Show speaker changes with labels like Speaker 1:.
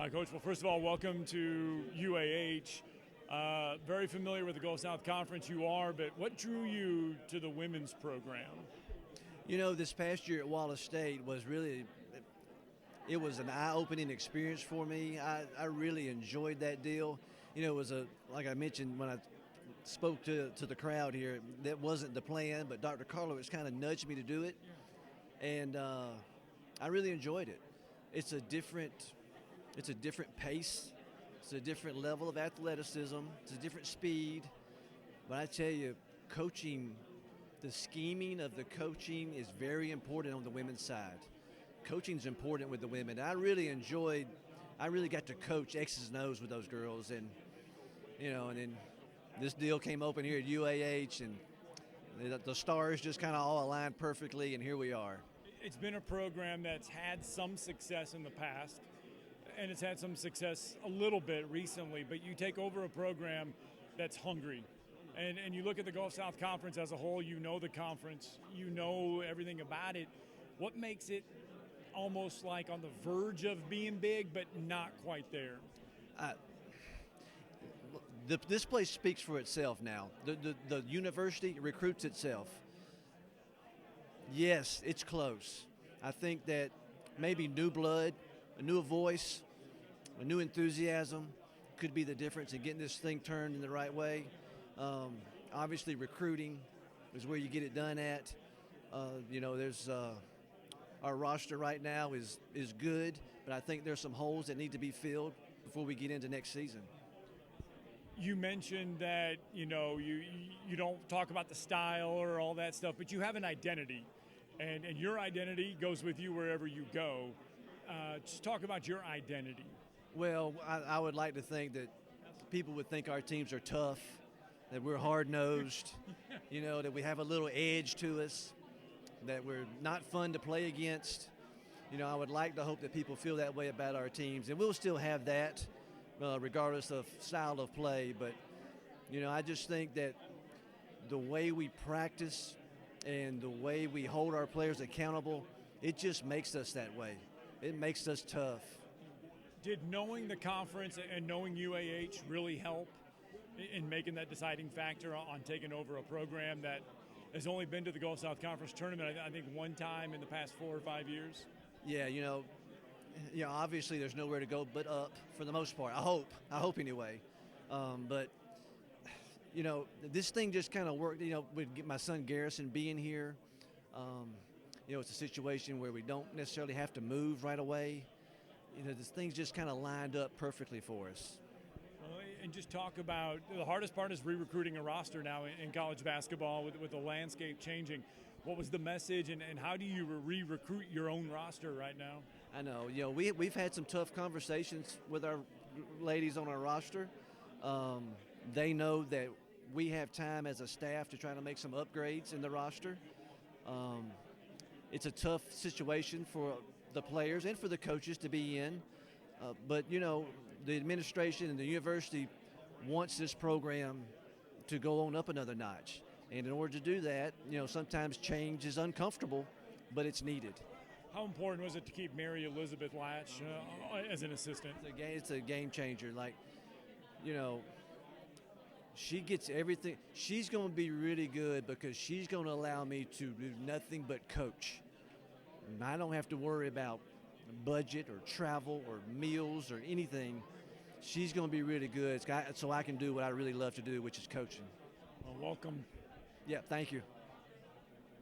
Speaker 1: Coach, well, first of all, welcome to UAH. Very familiar with the Gulf South Conference you are, but what drew you to the women's program?
Speaker 2: You know, this past year at Wallace State was really, it was an eye-opening experience for me. I really enjoyed that deal. You know, it was like I mentioned when I spoke to the crowd here, that wasn't the plan, but Dr. Karlowitz kind of nudged me to do it, and I really enjoyed it. It's a different pace. It's a different level of athleticism. It's a different speed. But I tell you, coaching, the scheming of the coaching is very important on the women's side. Coaching's important with the women. I really got to coach X's and O's with those girls. And, you know, and then this deal came open here at UAH, and the stars just kind of all aligned perfectly, and here we are.
Speaker 1: It's been a program that's had some success in the past, and it's had some success a little bit recently, but you take over a program that's hungry. And you look at the Gulf South Conference as a whole, you know the conference, you know everything about it. What makes it almost like on the verge of being big, but not quite there?
Speaker 2: This place speaks for itself now. The university recruits itself. Yes, it's close. I think that maybe new blood, a new voice, a new enthusiasm could be the difference in getting this thing turned in the right way. Obviously, recruiting is where you get it done at. You know, there's our roster right now is good, but I think there's some holes that need to be filled before we get into next season.
Speaker 1: You mentioned that, you know, you don't talk about the style or all that stuff, but you have an identity, and your identity goes with you wherever you go. Just talk about your identity.
Speaker 2: Well, I would like to think that people would think our teams are tough, that we're hard-nosed, you know, that we have a little edge to us, that we're not fun to play against. You know, I would like to hope that people feel that way about our teams, and we'll still have that regardless of style of play. But, you know, I just think that the way we practice and the way we hold our players accountable, it just makes us that way. It makes us tough.
Speaker 1: Did knowing the conference and knowing UAH really help in making that deciding factor on taking over a program that has only been to the Gulf South Conference tournament, I think, one time in the past 4 or 5 years?
Speaker 2: Yeah, you know, obviously there's nowhere to go but up for the most part. I hope anyway. But, you know, this thing just kind of worked, you know, with my son Garrison being here. You know, it's a situation where we don't necessarily have to move right away. You know, this thing's just kind of lined up perfectly for us.
Speaker 1: And just talk about the hardest part is re-recruiting a roster now in college basketball with the landscape changing. What was the message, and how do you re-recruit your own roster right now?
Speaker 2: I know. You know, we've had some tough conversations with our ladies on our roster. They know that we have time as a staff to try to make some upgrades in the roster. It's a tough situation for the players and for the coaches to be in. But, you know, the administration and the university wants this program to go on up another notch. And in order to do that, you know, sometimes change is uncomfortable, but it's needed.
Speaker 1: How important was it to keep Mary Elizabeth Latch as an assistant?
Speaker 2: It's a game changer. Like, you know, she gets everything. She's going to be really good because she's going to allow me to do nothing but coach. And I don't have to worry about budget or travel or meals or anything. She's going to be really good so I can do what I really love to do, which is coaching.
Speaker 1: Well, welcome.
Speaker 2: Yeah, thank you.